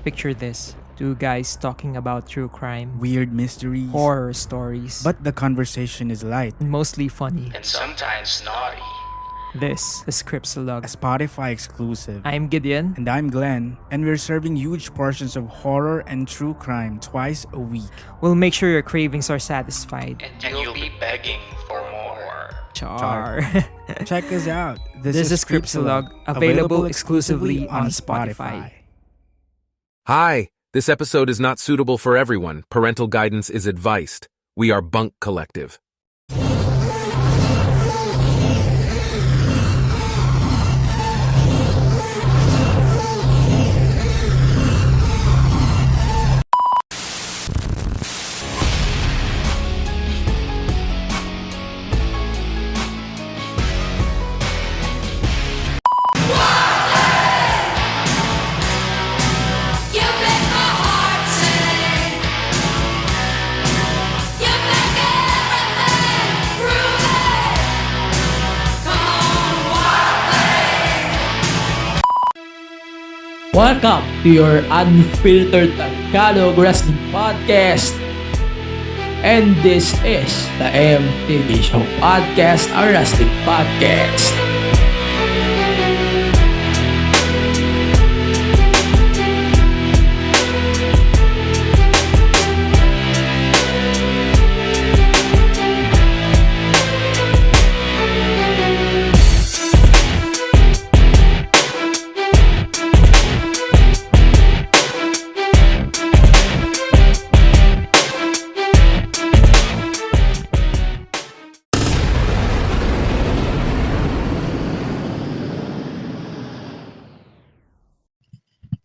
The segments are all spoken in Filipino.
Picture this. Two guys talking about true crime, Weird mysteries. horror stories, But the conversation is light. and mostly funny. and sometimes naughty. This is Scriptsalog. A Spotify exclusive. I'm Gideon. And I'm Glenn, and we're serving huge portions of horror and true crime twice a week. We'll make sure your cravings are satisfied. And you'll be begging for more. Char. Check us out. This is Scriptsalog, available exclusively on Spotify. Hi, this episode is not suitable for everyone. Parental guidance is advised. We are Bunk Collective. You make my heart sing. You make everything groovy. Come on, wild thing. Welcome to your Unfiltered Wrestling Podcast. And this is the MTV Show Podcast, a wrestling podcast.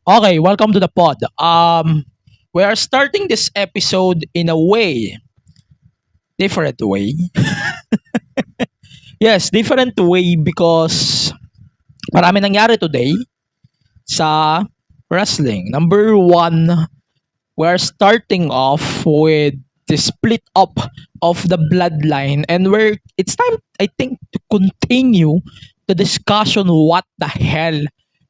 Okay, welcome to the pod. We are starting this episode in a different way. Yes, different way because marami nangyari today sa wrestling. Number one, we are starting off with the split up of the Bloodline, and it's time, I think, to continue the discussion what the hell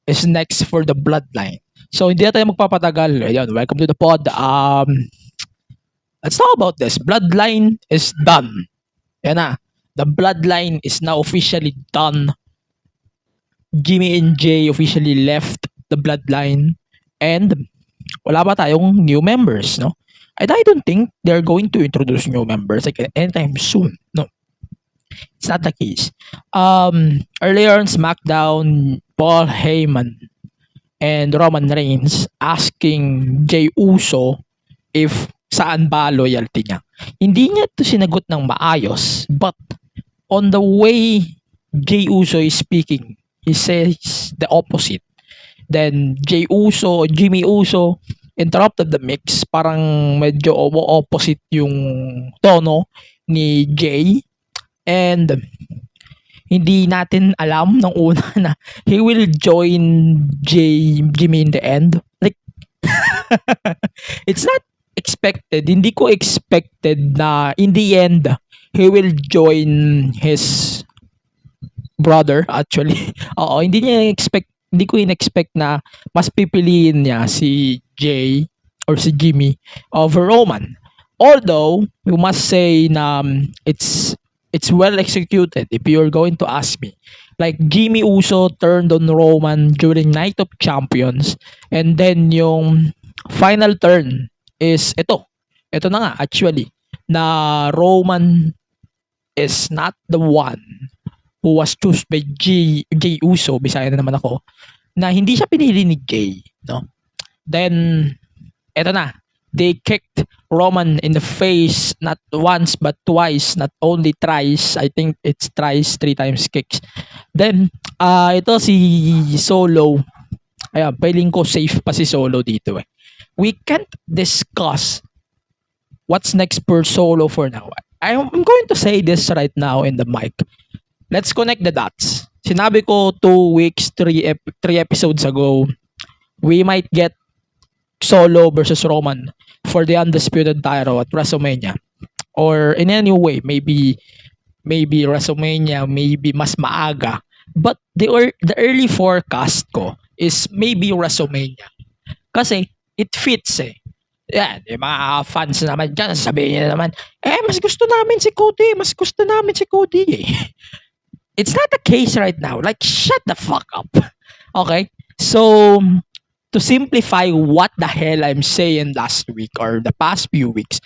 is next for the Bloodline. So, hindi na tayo magpapatagal. Ayun, welcome to the pod. Let's talk about this. Bloodline is done. Yan na. The Bloodline is now officially done. Jimmy and Jey officially left the Bloodline. And wala pa tayong new members, no? And I don't think they're going to introduce new members like anytime soon. No. It's not the case. Earlier on SmackDown, Paul Heyman and Roman Reigns asking Jey Uso if saan ba loyalty niya. Hindi niya ito sinagot ng maayos, but on the way Jey Uso is speaking, he says the opposite. Then Jimmy Uso interrupted the mix, parang medyo opposite yung tono ni Jey, and hindi natin alam nung una na he will join Jimmy in the end. Like, it's not expected. Hindi ko expected na in the end, he will join his brother, actually. Oo, hindi ko in-expect na mas pipiliin niya si Jey or si Jimmy over Roman. Although, we must say na it's well executed if you're going to ask me. Like, Jimmy Uso turned on Roman during Night of Champions, and then yung final turn is ito na nga actually, na Roman is not the one who was chosen by Jey Uso, bisaya na naman ako, na hindi siya pinili ni Jey, no? Then ito na, they kicked Roman in the face not once but twice, not only thrice. I think it's thrice, 3 times kicks. Then ito si Solo. Ayan, feeling ko safe pa si Solo dito eh. We can't discuss what's next per Solo for now. I'm going to say this right now in the mic. Let's connect the dots. Sinabi ko 2 weeks, 3 episodes ago, we might get Solo versus Roman for the undisputed title at WrestleMania, or in any way, maybe WrestleMania, maybe mas maaga, but the early forecast ko is maybe WrestleMania. Kasi it fits eh. Yan, yung mga fans naman dyan, sabihin niya naman, mas gusto namin si Cody, mas gusto namin si Cody eh. It's not the case right now. Like, shut the fuck up. Okay? So, to simplify what the hell I'm saying last week or the past few weeks,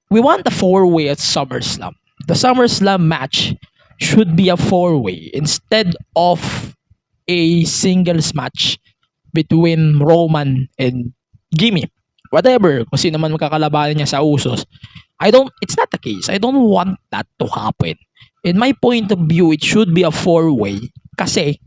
we want a four-way at SummerSlam. The SummerSlam match should be a four-way instead of a singles match between Roman and Jimmy. Whatever, kung sino man magkakalabanan niya sa Usos. It's not the case. I don't want that to happen. In my point of view, it should be a four-way kasi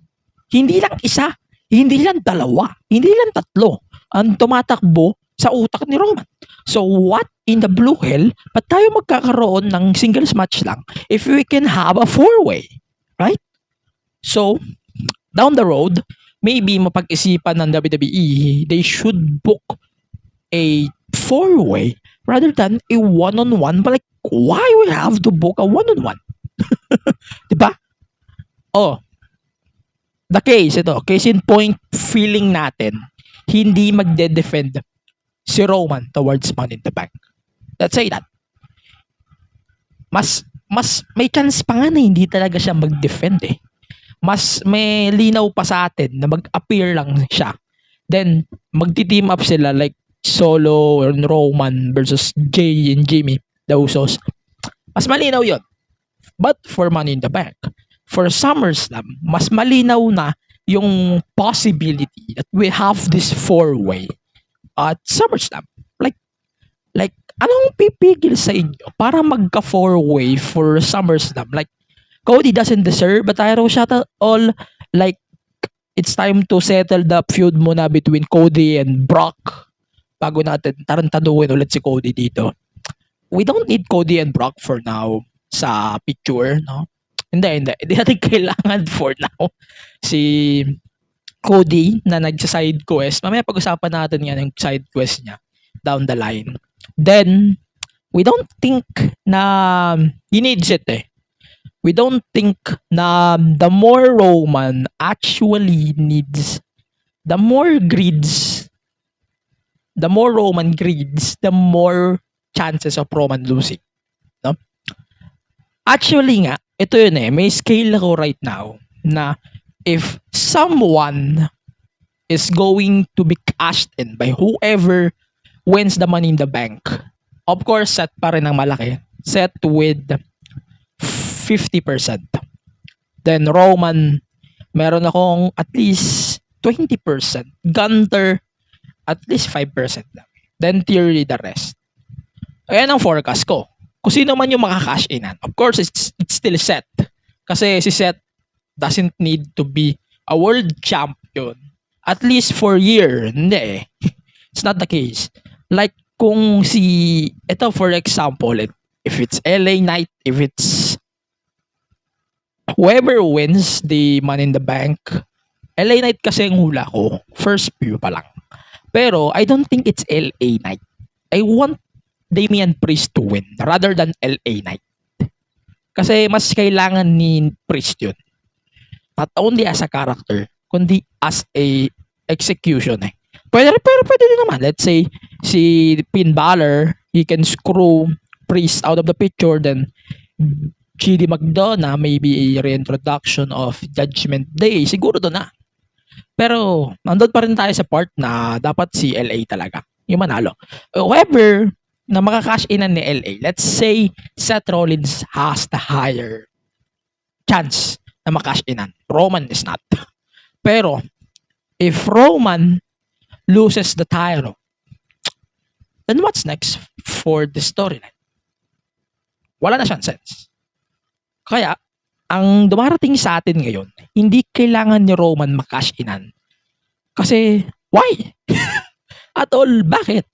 hindi lang isa, hindi lang dalawa, hindi lang tatlo ang tumatakbo sa utak ni Roman. So what in the blue hell, ba't tayo magkakaroon ng singles match lang if we can have a four-way? Right? So, down the road, maybe mapag-isipan ng WWE, they should book a four-way rather than a one-on-one. But like, why we have to book a one-on-one? Diba? Oh, the case in point, feeling natin, hindi magde-defend si Roman towards Money in the Bank. Let's say that. Mas may chance pa nga na hindi talaga siya mag-defend eh. Mas may linaw pa sa atin na mag-appear lang siya. Then, magti-team up sila like Solo and Roman versus Jey and Jimmy, the Usos. Mas malinaw yon. But for Money in the Bank, for SummerSlam, mas malinaw na yung possibility that we have this four-way at SummerSlam. Like, anong pipigil sa inyo para magka four-way for SummerSlam? Like, Cody doesn't deserve a title shot at all. Like, it's time to settle the feud muna between Cody and Brock bago natin tarantaduhin ulit si Cody dito. We don't need Cody and Brock for now sa picture, no? Hindi natin kailangan for now si Cody na nagsa-side quest. Mamaya pag-usapan natin yan yung side quest niya down the line. Then, we don't think na he needs it eh. We don't think na the more Roman actually needs, the more Roman greeds, the more chances of Roman losing. No? Actually nga, ito yun eh, may scale ako right now na if someone is going to be cashed in by whoever wins the Money in the Bank, of course, set pa rin ng malaki. Set with 50%. Then Roman, meron akong at least 20%. Gunter, at least 5% lang. Then Theory, the rest. Ayan ang forecast ko. Kung sino man yung makakash inan. Of course, it's still Seth. Kasi si Seth doesn't need to be a world champion. At least for a year. Hindi eh. It's not the case. Like, kung ito for example, if it's LA Knight, if it's whoever wins the Money in the Bank, LA Knight kasi ang hula ko. First view pa lang. Pero, I don't think it's LA Knight. I want Damian Priest to win rather than LA Knight. Kasi mas kailangan ni Priest yun. Not only as a character, kundi as a execution eh. Pero pwede din naman. Let's say, si Finn Balor, he can screw Priest out of the picture, then GD McDonough, maybe a reintroduction of Judgment Day. Siguro doon na. Pero, nandun pa rin tayo sa part na dapat si LA talaga. Yung manalo. However, na makakash inan ni LA, let's say Seth Rollins has the higher chance na makash inan. Roman is not. Pero, if Roman loses the title, then what's next for the storyline? Wala na siyang sense. Kaya, ang dumarating sa atin ngayon, hindi kailangan ni Roman makash inan. Kasi, why? At all, bakit?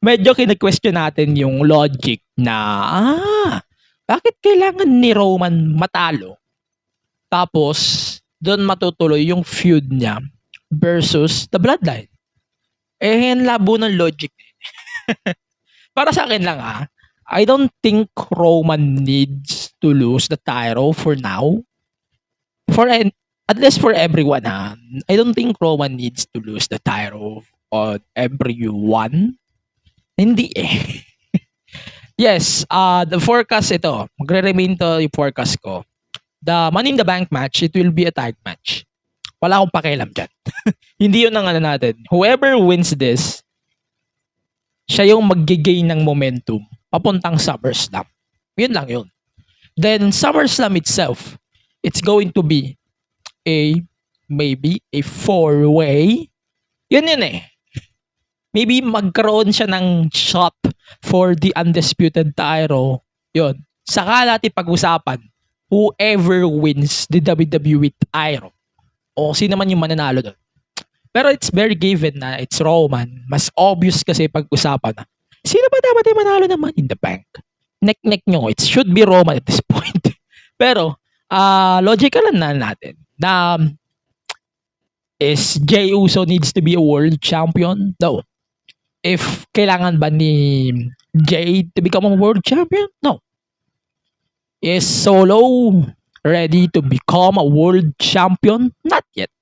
Medyo kine-question natin yung logic na, bakit kailangan ni Roman matalo? Tapos, doon matutuloy yung feud niya versus the Bloodline. Yan labo ng logic. Para sa akin lang I don't think Roman needs to lose the title for now. At least for everyone I don't think Roman needs to lose the title on everyone? Hindi eh. Yes, the forecast ito. Magre-remain to yung forecast ko. The Money in the Bank match, it will be a tag match. Wala akong pakialam dyan. Hindi yun ang ano natin. Whoever wins this, siya yung mag-gain ng momentum papuntang SummerSlam. Yun lang yun. Then SummerSlam itself, it's going to be maybe a 4-way. Yun eh. Maybe magkaroon siya ng shot for the undisputed title. Yun. Saka natin pag-usapan whoever wins the WWE title. O sino man yung mananalo doon. Pero it's very given na it's Roman. Mas obvious kasi pag-usapan na. Sino ba dapat yung manalo ng Money in the Bank? Neck nyo. It should be Roman at this point. Pero, logical na natin na is Jey Uso needs to be a world champion? No. If kailangan ba ni Jey to become a world champion? No. Is Solo ready to become a world champion? Not yet.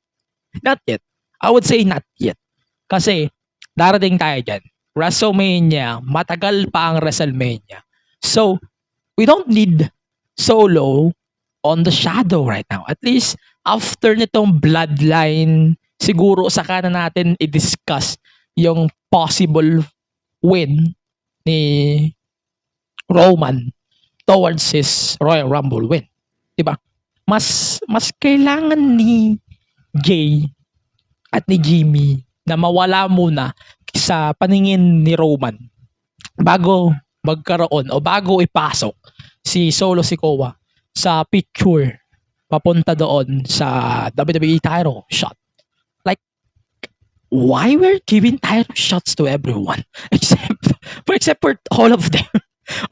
Not yet. I would say not yet. Kasi darating tayo dyan. WrestleMania, matagal pa ang WrestleMania. So, we don't need Solo on the shadow right now. At least, after nitong Bloodline, siguro saka na natin i-discuss yung possible win ni Roman towards his Royal Rumble win. Diba? Mas kailangan ni Jey at ni Jimmy na mawala muna sa paningin ni Roman bago magkaroon o bago ipasok si Solo Sikoa sa picture papunta doon sa WWE title shot. Like, why we're giving title shots to everyone except for all of them,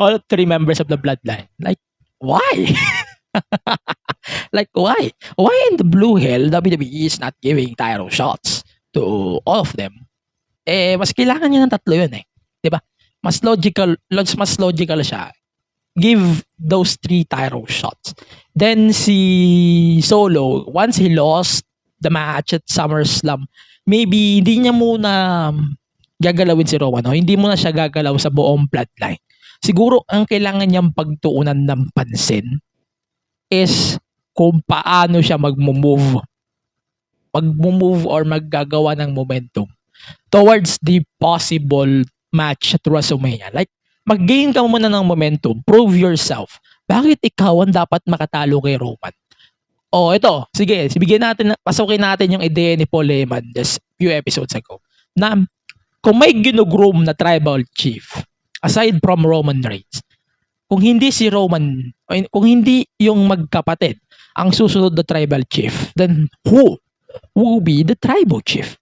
all 3 members of the Bloodline? Like, why? Like, why? Why in the blue hell WWE is not giving title shots to all of them? Mas kailangan niya ng 3 yun eh. Diba? Mas logical siya. Give those 3 title shots. Then si Solo, once he lost the match at SummerSlam, maybe hindi niya muna gagalawin si Roman. No? Hindi muna siya gagalaw sa buong Bloodline. Siguro ang kailangan niyang pagtuunan ng pansin is kung paano siya mag-move or maggagawa ng momentum towards the possible match at WrestleMania. Like, mag-gain ka muna ng momentum, prove yourself. Bakit ikaw ang dapat makatalo kay Roman? Oh, ito, sige, pasukin natin yung ideya ni Paul Heyman just few episodes ago. Na kung may ginugroom na tribal chief aside from Roman Reigns, kung hindi si Roman, kung hindi yung magkapatid ang susunod na tribal chief, then who will be the tribal chief?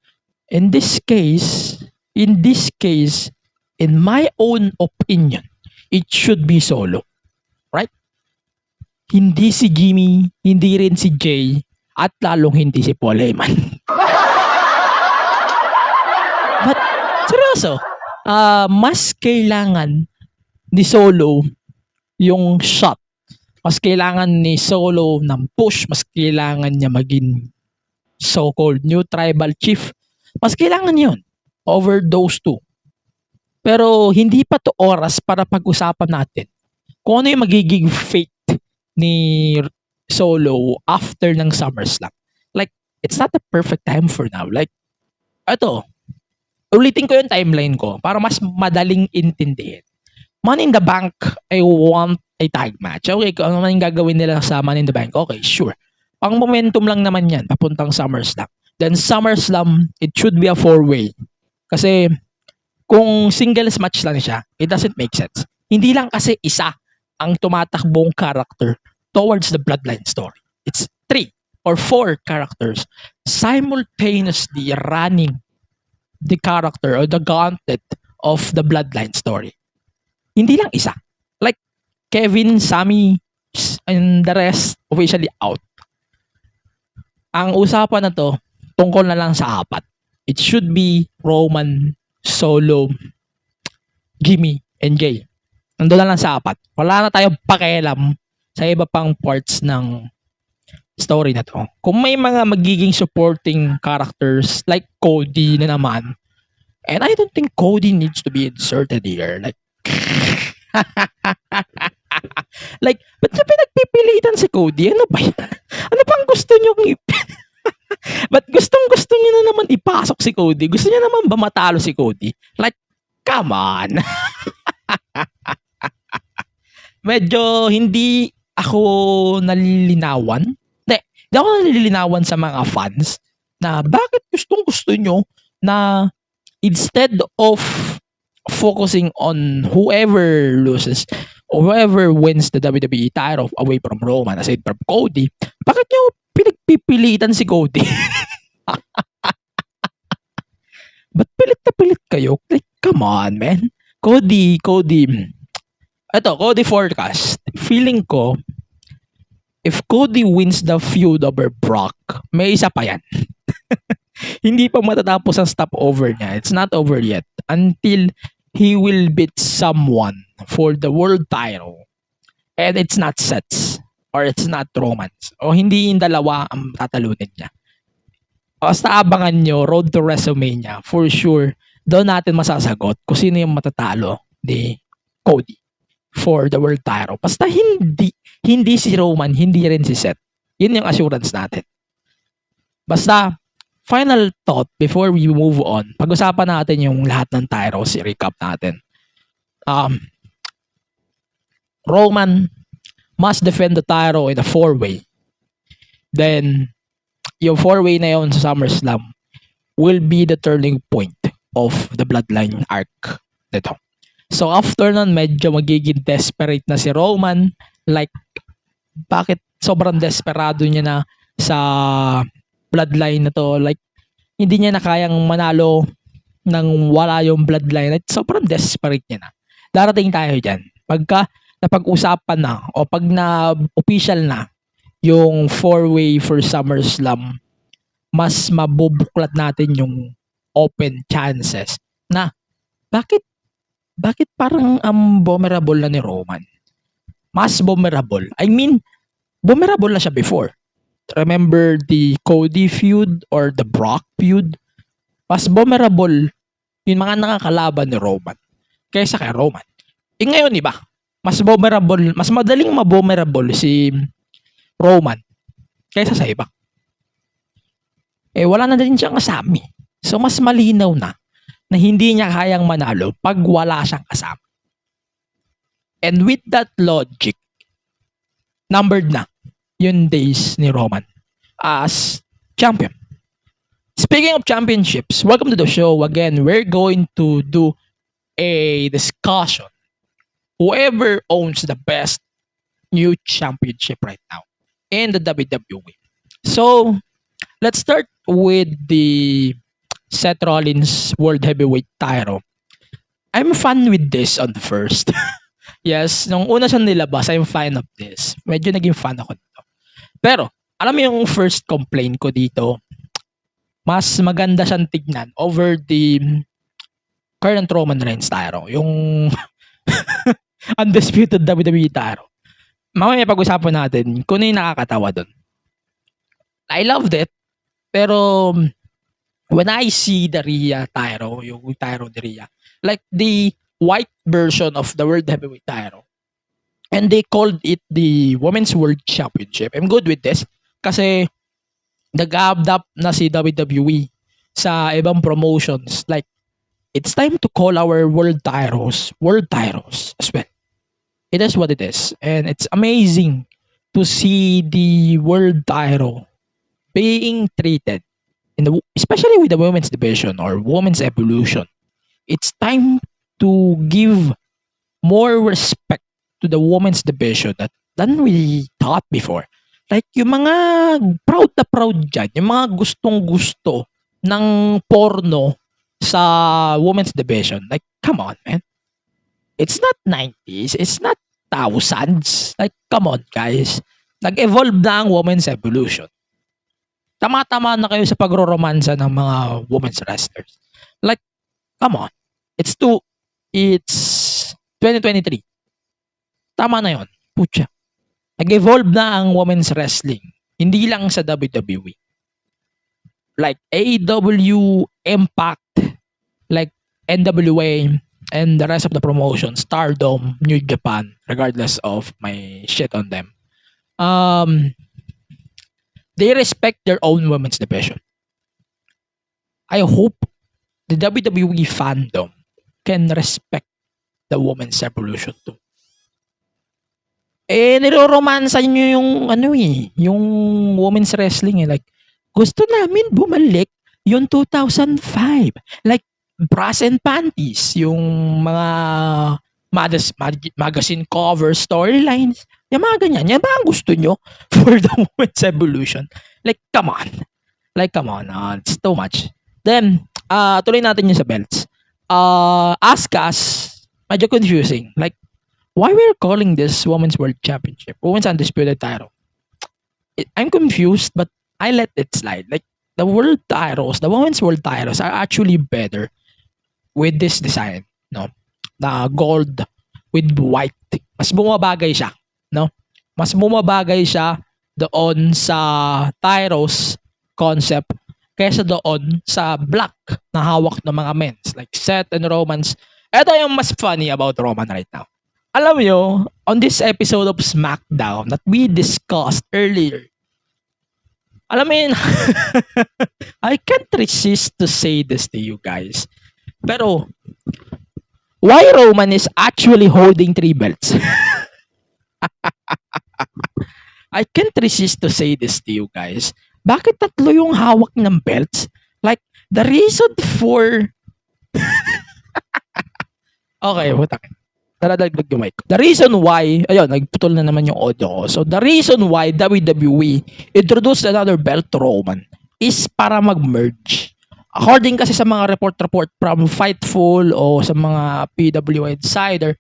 In this case, in my own opinion, it should be Solo. Right? Hindi si Jimmy, hindi rin si Jey, at lalong hindi si Paul Heyman. But, seryoso, mas kailangan ni Solo yung shot. Mas kailangan ni Solo ng push. Mas kailangan niya maging so-called new tribal chief. Mas kailangan yun over those 2. Pero hindi pa to oras para pag-usapan natin kung ano yung magiging fate ni Solo after ng SummerSlam. Like, it's not the perfect time for now. Like, ito, ulitin ko yung timeline ko para mas madaling intindihin. Money in the Bank, I want a tag match. Okay, kung ano man yung gagawin nila sa Money in the Bank, okay, sure. Pang momentum lang naman yan, papuntang SummerSlam. Then SummerSlam, it should be a 4-way. Kasi, kung singles match lang siya, it doesn't make sense. Hindi lang kasi isa ang tumatakbong character towards the Bloodline story. It's 3 or 4 characters simultaneously running the character or the gauntlet of the Bloodline story. Hindi lang isa. Like, Kevin, Sami, and the rest officially out. Ang usapan na to, tungkol na lang sa 4. It should be Roman, Solo, Jimmy, and Jey. Nandun na lang sa 4. Wala na tayong pakialam sa iba pang parts ng story na to. Kung may mga magiging supporting characters like Cody na naman, And I don't think Cody needs to be inserted here. Like, like, ba't niya pinagpipilitan si Cody? Ano ba yan? Ano bang gusto niyong ba't gustong-gusto niya na naman ipasok si Cody? Gusto niya naman ba matalo si Cody? Like, come on. Medyo hindi ako nalilinawan. Hindi ako nalilinawan sa mga fans na bakit gustong-gusto nyo na instead of focusing on whoever loses or whoever wins the WWE title away from Roman aside from Cody, bakit nyo pinagpipilitan si Cody? Ba't pilit na pilit kayo? Like, come on, man. Cody. Ito, Cody forecast. Feeling ko, if Cody wins the feud over Brock, may isa pa yan. Hindi pa matatapos ang stopover niya. It's not over yet until he will beat someone for the world title. And it's not Sets or it's not Romans. O hindi yung dalawa ang tatalunin niya. Basta abangan nyo, Road to WrestleMania, for sure, doon natin masasagot kung sino yung matatalo ni Cody for the world title. Basta hindi si Roman, hindi rin si Seth. Yun yung assurance natin. Basta, final thought before we move on, pag-usapan natin yung lahat ng titles, i-recap natin. Roman must defend the title in a 4-way. Then, yung 4-way na yun sa SummerSlam will be the turning point of the Bloodline arc nito. So after nun, medyo magiging desperate na si Roman. Like, bakit sobrang desperado niya na sa Bloodline na to? Like, hindi niya na kayang manalo nang wala yung Bloodline. Like, sobrang desperate niya na. Darating tayo dyan. Pagka napag-usapan na o pag na-official na yung 4-way for SummerSlam, mas mabubuklat natin yung open chances na bakit parang vulnerable na ni Roman? Mas vulnerable. I mean, vulnerable na siya before. Remember the Cody feud or the Brock feud? Mas vulnerable yung mga nakakalaban ni Roman kaysa kay Roman. Ngayon, iba. Mas vulnerable, mas madaling ma-vulnerable si Roman kaysa sa iba. Wala na din siyang kasama. So, mas malinaw na hindi niya kayang manalo pag wala siyang kasama. And with that logic, numbered na yung days ni Roman as champion. Speaking of championships, welcome to the show. Again, we're going to do a discussion. Whoever owns the best new championship right now in the WWE. So, let's start with the Seth Rollins World Heavyweight title. I'm fun with this on the first. Yes, nung una siyang nilabas, I'm fan of this. Medyo naging fan ako dito. Pero, alam mo yung first complaint ko dito, mas maganda siyang tignan over the current Roman Reigns title. Yung undisputed WWE title. Mamaya pag-usapan natin kung ano yung nakakatawa doon. I loved it. Pero, when I see the Rhea title, yung title ni Rhea, like the white version of the World Heavyweight title, and they called it the Women's World Championship, I'm good with this. Kasi, nag-adapt na si WWE sa ibang promotions. Like, it's time to call our world titles as well. It is what it is. And it's amazing to see the world title being treated, especially with the women's division or women's evolution. It's time to give more respect to the women's division than we thought before. Like, yung mga proud na proud dyan, yung mga gustong-gusto ng porno sa women's division. Like, come on, man. It's not 90s. It's not thousands. Like, come on, guys. Nag-evolve na ang women's evolution. Tama-tama na kayo sa pagro-romansa ng mga women's wrestlers. Like, come on. It's 2023. Tama na yon. Pucha. Nag-evolve na ang women's wrestling. Hindi lang sa WWE. Like, AEW, Impact, like, NWA, and the rest of the promotion, Stardom, New Japan, regardless of my shit on them. They respect their own women's division. I hope the WWE fandom can respect the women's evolution too. Niloromansan nyo yung yung women's wrestling Like, gusto namin bumalik yung 2005. Like, brass and panties, yung mga magazine cover storylines, yung mga ganyan. Yan ba ang gusto nyo for the women's evolution? Like, come on. It's too much. Then, tuloy natin yung sa belts. Asuka's, medyo confusing. Like, why we're calling this Women's World Championship, Women's Undisputed title? I'm confused, but I let it slide. Like, the world titles, the Women's World titles are actually better with this design, no? Na gold with white. Mas bumabagay siya, no? Mas bumabagay siya doon sa titles concept kaysa doon sa black na hawak ng mga men's like Seth and Roman's. Ito yung mas funny about Roman right now. Alam nyo, on this episode of SmackDown that we discussed earlier, alam mo yun, I can't resist to say this to you guys. Pero, why Roman is actually holding 3 belts? I can't resist to say this to you guys. Bakit 3 yung hawak ng belts? Like, the reason for... Okay, butak. Daradagdag yung mic. The reason why, ayun, nagputol na naman yung audio ko. So, the reason why WWE introduced another belt to Roman is para mag-merge. According kasi sa mga report from Fightful o sa mga PW Insider,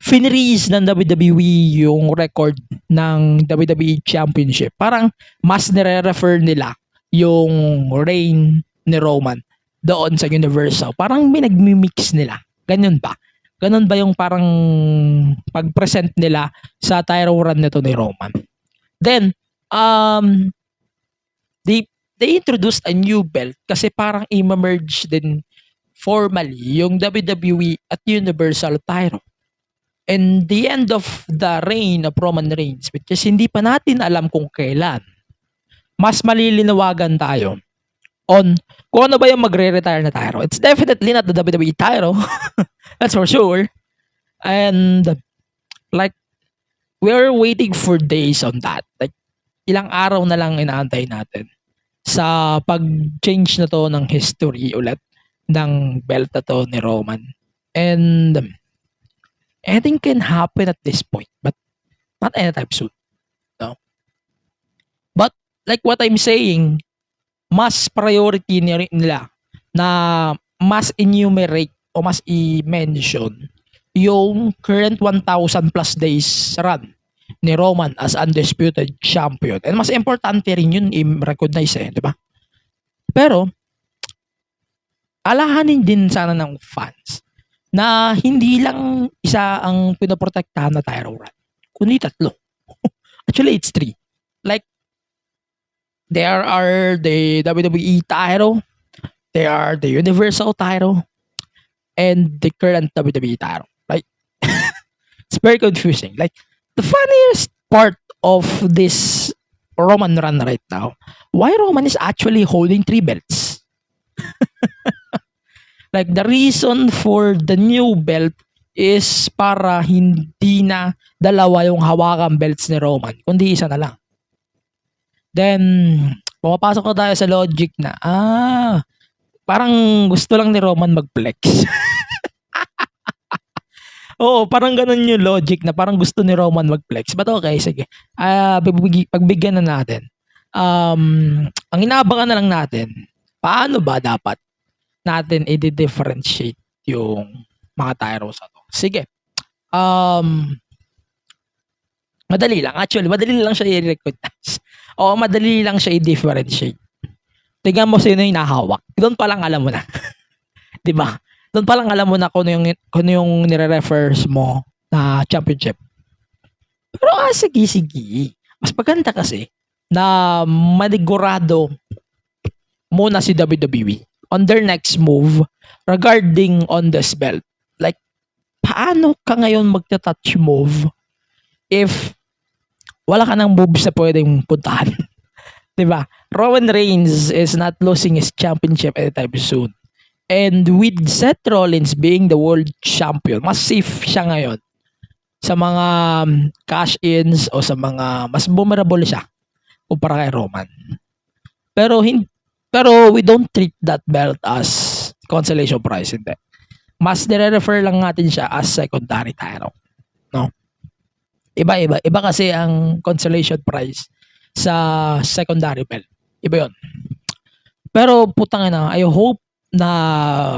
finreeze ng WWE yung record ng WWE Championship. Parang mas nire-refer nila yung reign ni Roman doon sa Universal. Parang minag-mix nila. Ganyan ba? Ganun ba yung parang pag-present nila sa title run nito ni Roman? Then, they introduced a new belt kasi parang i-merge din formally yung WWE at Universal title. And the end of the reign of Roman Reigns, which is hindi pa natin alam kung kailan, mas malilinawagan tayo on kung ano ba yung magre-retire na title. It's definitely not the WWE title. That's for sure. And like, we're waiting for days on that. Like, ilang araw na lang inaantay natin sa pag-change na to ng history ulit ng belt na to ni Roman. And anything can happen at this point, but not anytime soon. No? But like what I'm saying, mas priority nila na mas enumerate o mas i-mention yung current 1,000 plus days run ni Roman as undisputed champion. And mas importante rin yun i-recognize di ba? Pero, alahanin din sana ng fans na hindi lang isa ang pinoprotektahan na title run, kundi 3. Actually, it's 3. Like, there are the WWE title, there are the Universal title, and the current WWE title. Like, it's very confusing. Like, the funniest part of this Roman run right now, why Roman is actually holding 3 belts. Like, the reason for the new belt is para hindi na dalawa yung hawakan belts ni Roman, kundi isa na lang. Then, pumapasok na tayo sa logic na, parang gusto lang ni Roman mag-flex. Oo, parang ganun yung logic na parang gusto ni Roman mag-flex. But okay, sige. Pagbigyan na natin. Ang inaabangan na lang natin, paano ba dapat natin i-differentiate yung mga titles na to? Sige. Madali lang. Actually, madali lang siya i-recognize. O madali lang siya i-differentiate. Tingnan mo sino yung nahawak. Doon pa lang alam mo na. 'Di ba? Doon pa lang alam mo na kung yung nire-refers mo na championship. Pero sige. Mas maganda kasi na manigurado muna si WWE on their next move regarding on this belt. Like, paano ka ngayon magta-touch move if wala ka ng moves na pwedeng puntahan? Diba? Roman Reigns is not losing his championship anytime soon. And with Seth Rollins being the world champion, mas safe siya ngayon sa mga cash-ins o sa mga mas vulnerable siya kumpara kay Roman. Pero we don't treat that belt as consolation prize, hindi. Mas nire-refer lang natin siya as secondary title, no? Iba kasi ang consolation prize sa secondary belt. Iba 'yon. Pero putang ina, I hope na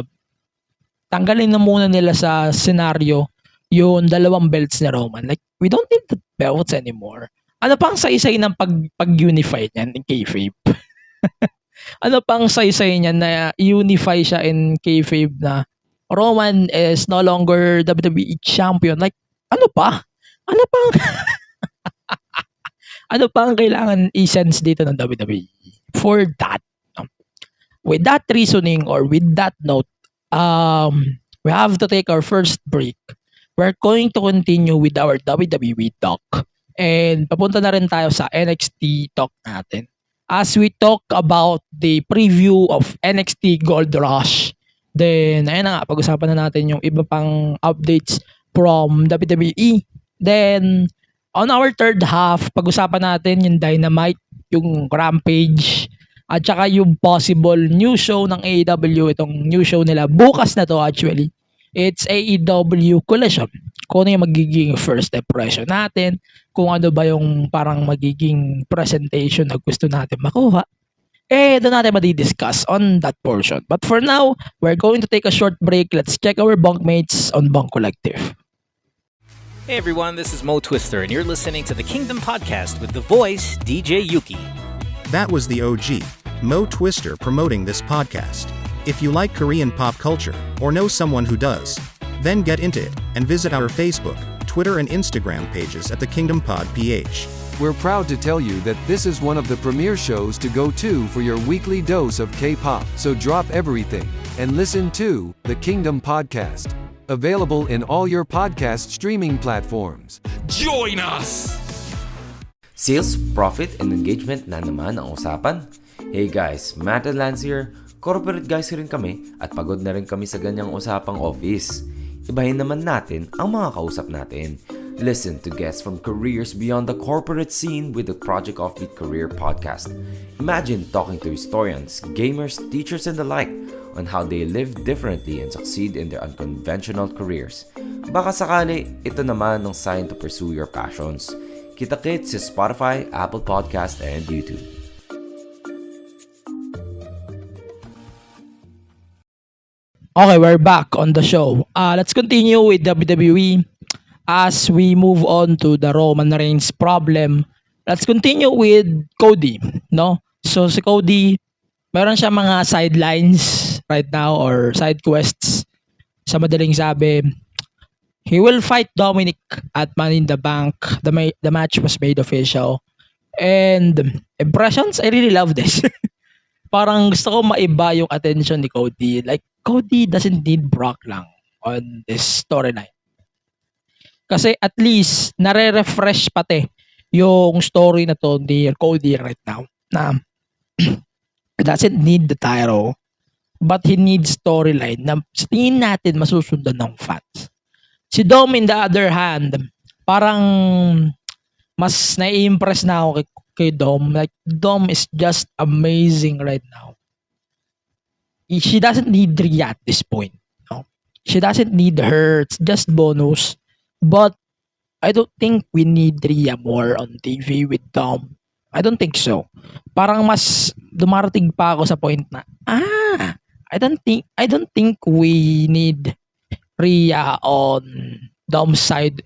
tanggalin na muna nila sa scenario yung dalawang belts ni Roman. Like, we don't need the belts anymore. Ano pang saysay ng pag-unify niyan in kayfabe? Ano pang saysay niyan na unify siya in kayfabe na Roman is no longer WWE champion? Like, ano pa? Ano pang ano pang kailangan i-sense dito ng WWE for that? With that reasoning or with that note, we have to take our first break. We're going to continue with our WWE talk. And papunta na rin tayo sa NXT talk natin. As we talk about the preview of NXT Gold Rush. Then, ayun na nga, pag-usapan na natin yung iba pang updates from WWE. Then, on our third half, pag-usapan natin yung Dynamite, yung Rampage, at saka yung possible new show ng AEW, itong new show nila. Bukas na to actually. It's AEW Collision. Kung ano yung magiging first impression natin, kung ano ba yung parang magiging presentation na gusto natin makuha, doon natin madi-discuss on that portion. But for now, we're going to take a short break. Let's check our bunkmates on Bunk Collective. Hey everyone, this is Mo Twister, and you're listening to the Kingdom Podcast with the voice DJ Yuki. That was the OG, Mo Twister, promoting this podcast. If you like Korean pop culture, or know someone who does, then get into it, and visit our Facebook, Twitter and Instagram pages at the Kingdom Pod PH. We're proud to tell you that this is one of the premier shows to go to for your weekly dose of K-pop. So drop everything and listen to the Kingdom Podcast. Available in all your podcast streaming platforms. Join us! Sales, profit, and engagement na naman ang usapan. Hey guys, Matt and Lance here. Corporate guys rin kami at pagod na rin kami sa ganyang usapang office. Ibahin naman natin ang mga kausap natin. Listen to guests from careers beyond the corporate scene with the Project Offbeat Career Podcast. Imagine talking to historians, gamers, teachers, and the like on how they live differently and succeed in their unconventional careers. Baka sakali, ito naman ang sign to pursue your passions. Kita-kits sa Spotify, Apple Podcast, and YouTube. Okay, we're back on the show. Let's continue with WWE as we move on to the Roman Reigns problem. Let's continue with Cody, no? So si Cody, meron siya mga sidelines right now or side quests. Sa madaling sabi, he will fight Dominic at Money in the Bank. The match was made official. And impressions, I really love this. Parang gusto ko maiba yung attention ni Cody. Like, Cody doesn't need Brock lang on this storyline. Kasi at least, nare-refresh pati yung story na to ni Cody right now. Na he doesn't need the title, but he needs storyline na sa tingin natin masusundan ng fans. Si Dom, in the other hand, parang mas nai-impress na ako kay Dom. Like, Dom is just amazing right now. She doesn't need Rhea at this point. No? She doesn't need her. It's just bonus. But I don't think we need Rhea more on TV with Dom. I don't think so. Parang mas dumarating pa ako sa point na, I don't think we need Rhea on Dom's side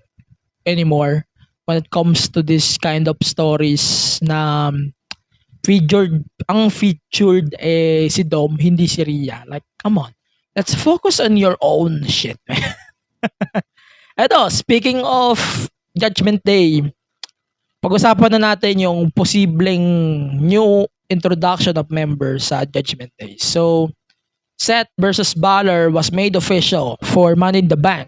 anymore when it comes to this kind of stories na featured si Dom, hindi si Rhea. Like, come on. Let's focus on your own shit, man. Eto, speaking of Judgment Day, pag-usapan na natin yung posibleng new introduction of members sa Judgment Day. So, Seth versus Balor was made official for Money in the Bank.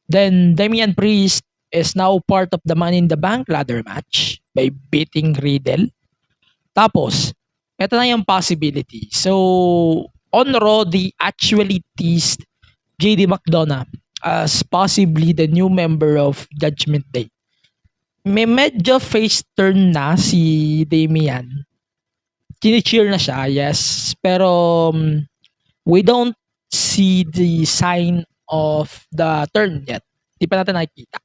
Then Damian Priest is now part of the Money in the Bank ladder match by beating Riddle. Tapos, ito na yung possibility. So, on Raw, they actually teased JD McDonough as possibly the new member of Judgment Day. May medyo face turn na si Damian. Chini-cheer na siya, yes. Pero we don't see the sign of the turn yet. Di pa natin nakikita.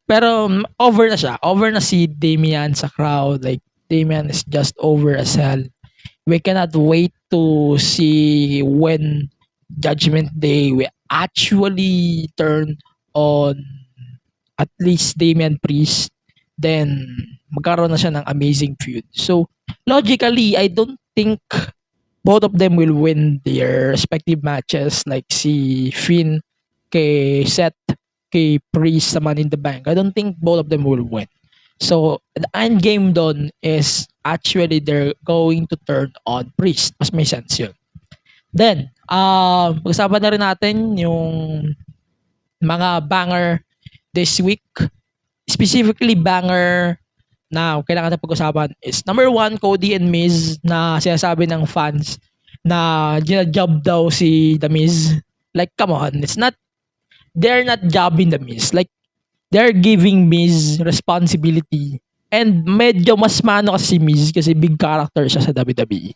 Pero over na siya. Over na si Damian sa crowd. Like, Damian is just over as hell. We cannot wait to see when Judgment Day will actually turn on at least Damian Priest. Then, magkaroon na siya ng amazing feud. So, logically, I don't think both of them will win their respective matches. Like si Finn kay Seth, kay Priest sa Money in the Bank. I don't think both of them will win. So, the end game doon is actually they're going to turn on Priest. Mas may sense yun. Then, pag-usapan na rin natin yung mga banger this week. Specifically, banger na kailangan natin pag-usapan is number 1, Cody and Miz, na sinasabi ng fans na gina-job daw si The Miz. Like, come on, they're not jobbing The Miz. Like, they're giving Miz responsibility. And medyo mas mano kasi si Miz kasi big character siya sa WWE.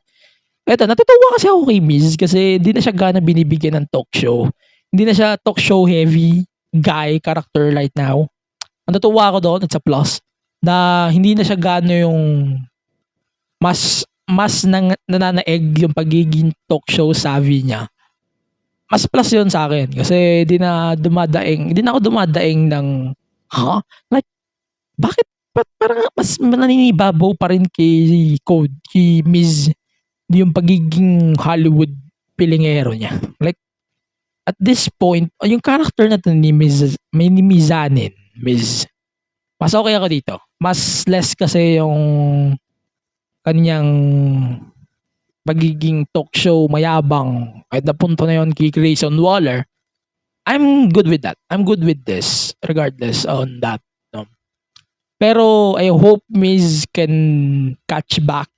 Eto, natutuwa kasi ako kay Miz kasi hindi na siya gana binibigyan ng talk show. Hindi na siya talk show heavy guy character right now. Natutuwa ako doon, it's a plus, na hindi na siya gano yung mas nananaeg yung pagiging talk show savvy niya. Mas plus yun sa akin kasi hindi na ako dumadaing ng like, bakit parang mas naninibabaw pa rin kay Code, kay Miz, yung pagiging Hollywood pilingero niya. Like, at this point, yung character na to ni Miz, may nimizanin, Miz. Mas okay ako dito. Mas less kasi yung kanyang pagiging talk show mayabang at napunto na yun kay Grayson Waller. I'm good with that. I'm good with this regardless on that. No? Pero I hope Miz can catch back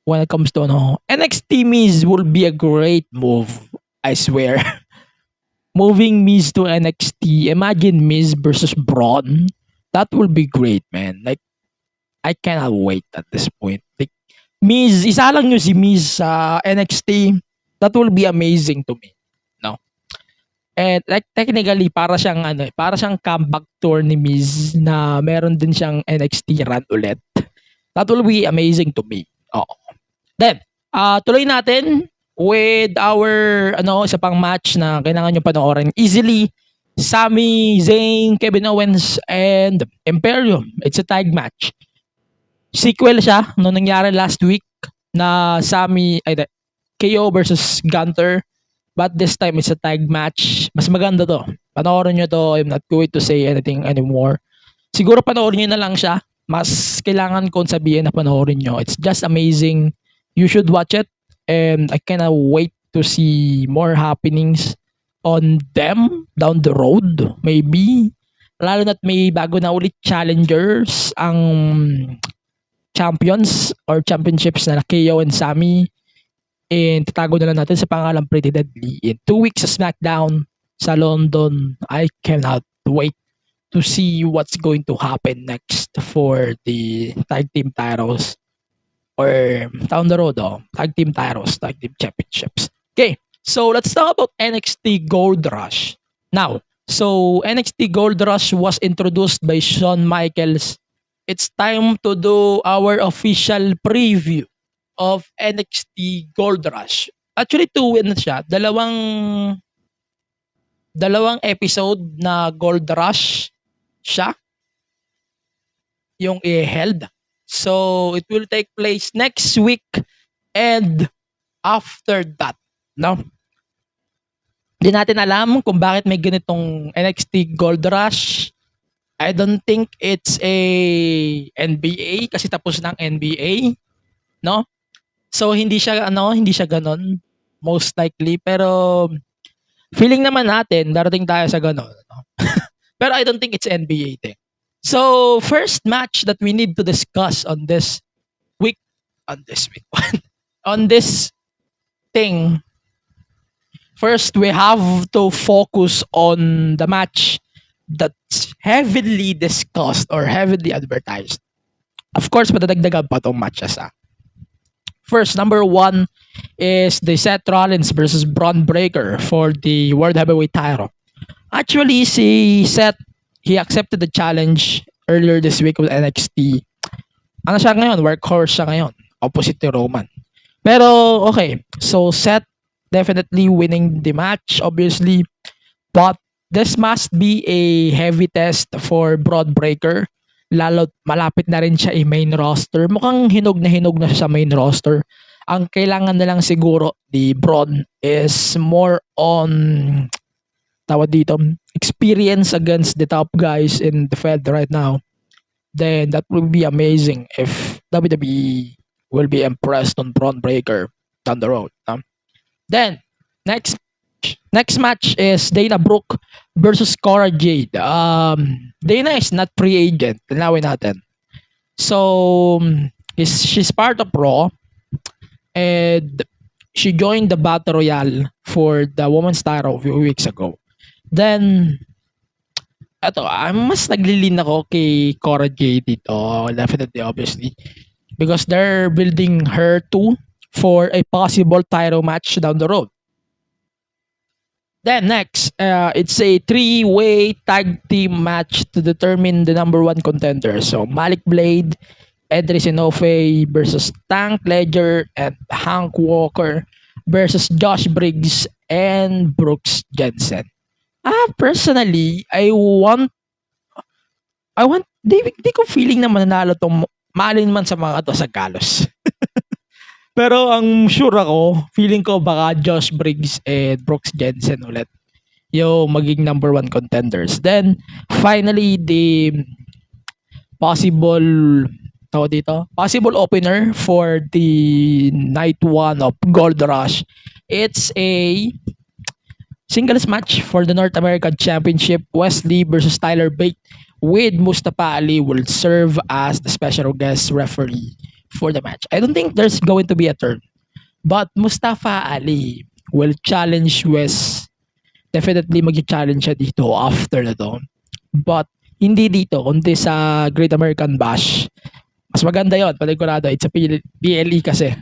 when it comes to NXT Miz will be a great move. I swear. Moving Miz to NXT. Imagine Miz versus Braun. That will be great, man. Like, I cannot wait at this point. Like, Miz, isa lang yung si Miz sa NXT. That will be amazing to me. No? And like, technically, para siyang comeback tour ni Miz na meron din siyang NXT run ulit. That will be amazing to me. Oo. Then, tuloy natin with our isa pang match na kailangan nyo panoorin easily. Sami Zayn, Kevin Owens, and Imperium. It's a tag match. Sequel siya nung nangyari last week na KO versus Gunther. But this time, it's a tag match. Mas maganda to. Panoorin nyo to. I'm not going to say anything anymore. Siguro panoorin nyo na lang siya. Mas kailangan kong sabihin na panoorin nyo. It's just amazing. You should watch it. And I cannot wait to see more happenings on them down the road. Maybe. Lalo na't may bago na ulit challengers ang champions or championships na KO and Sami. And tatago na lang natin sa pangalan Pretty Deadly. In 2 weeks sa SmackDown sa London. I cannot wait to see what's going to happen next for the tag team titles. Or down the road, tag team titles, tag team championships. Okay, so let's talk about NXT Gold Rush. Now, so NXT Gold Rush was introduced by Shawn Michaels. It's time to do our official preview of NXT Gold Rush. Actually, 2 na siya. Dalawang episode na Gold Rush siya yung i-held. So, it will take place next week and after that. No? Hindi natin alam kung bakit may ganitong NXT Gold Rush. I don't think it's a NBA kasi tapos ng NBA. No? So, hindi siya ganon. most likely. Pero feeling naman natin, darating tayo sa gano'n. No? Pero I don't think it's NBA thing. So, first match that we need to discuss on this week, on this thing, first we have to focus on the match that's heavily discussed or heavily advertised. Of course, madadagdagan pa itong matches. First, number 1 is the Seth Rollins versus Braun Breaker for the World Heavyweight title. Actually, si Seth, he accepted the challenge earlier this week with NXT. Ano siya ngayon? Workhorse siya ngayon. Opposite to Roman. Pero, okay. So, Seth definitely winning the match, obviously. But, this must be a heavy test for Braun Breaker. Lalo, malapit na rin siya i-main roster. Mukhang hinog na siya sa main roster. Ang kailangan na lang siguro ni Braun is more on experience against the top guys in the Fed right now. Then that will be amazing if WWE will be impressed on Braun Breaker down the road. Then next match is Dana Brooke versus Cora Jade. Dana is not free agent. Linawin natin. So she's part of Raw and she joined the Battle Royale for the women's title a few weeks ago. Then, mas naglilin ako kay Cora Jade dito. Definitely, obviously. Because they're building her too for a possible title match down the road. Then, next, it's a 3-way tag team match to determine the number 1 contender. So, Malik Blade, Edris Enofe versus Tank Ledger and Hank Walker versus Josh Briggs and Brooks Jensen. Personally, I want di ko feeling na mananalo tong malin man sa mga to sa Galos. Pero ang sure ako, feeling ko baka Josh Briggs and Brooks Jensen ulit yung maging number 1 contenders. Then finally the possible opener for the night 1 of Gold Rush. It's a singles match for the North American Championship. Wesley versus Tyler Bate with Mustafa Ali will serve as the special guest referee for the match. I don't think there's going to be a turn. But Mustafa Ali will challenge Wes. Definitely mag-challenge siya dito after na to. But hindi dito, kundi sa Great American Bash. Mas maganda yon, panigurado. It's a PLE kasi.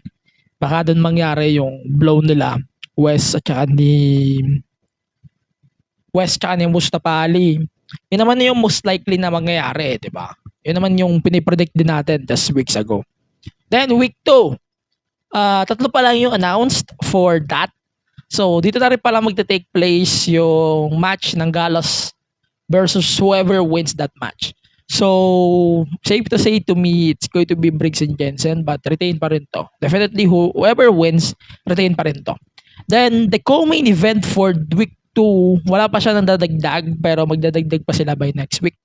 Baka doon mangyari yung blow nila. Wes at saka ni Mustafa Ali. Yun naman yung most likely na mangyayari, di ba? Yun naman yung pinipredict din natin just weeks ago. Then week 2, 3 pa lang yung announced for that. So dito na rin pala magte-take place yung match ng Gallows versus whoever wins that match. So safe to say to me, it's going to be Briggs and Jensen, but retain pa rin to. Definitely whoever wins, retain pa rin to. Then the co-main event for week 2, wala pa siya nang dadagdag pero magdadagdag pa sila by next week.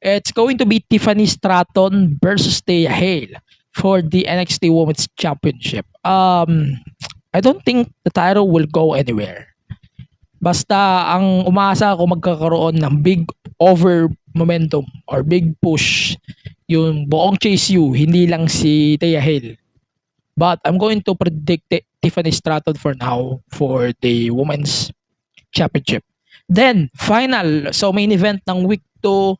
It's going to be Tiffany Stratton versus Thea Hale for the NXT Women's Championship. I don't think the title will go anywhere. Basta ang umaasa ako magkakaroon ng big over momentum or big push yung buong Chase U, hindi lang si Thea Hale. But I'm going to predict Tiffany Stratton for now for the Women's Championship. Then, final. So, main event ng week 2,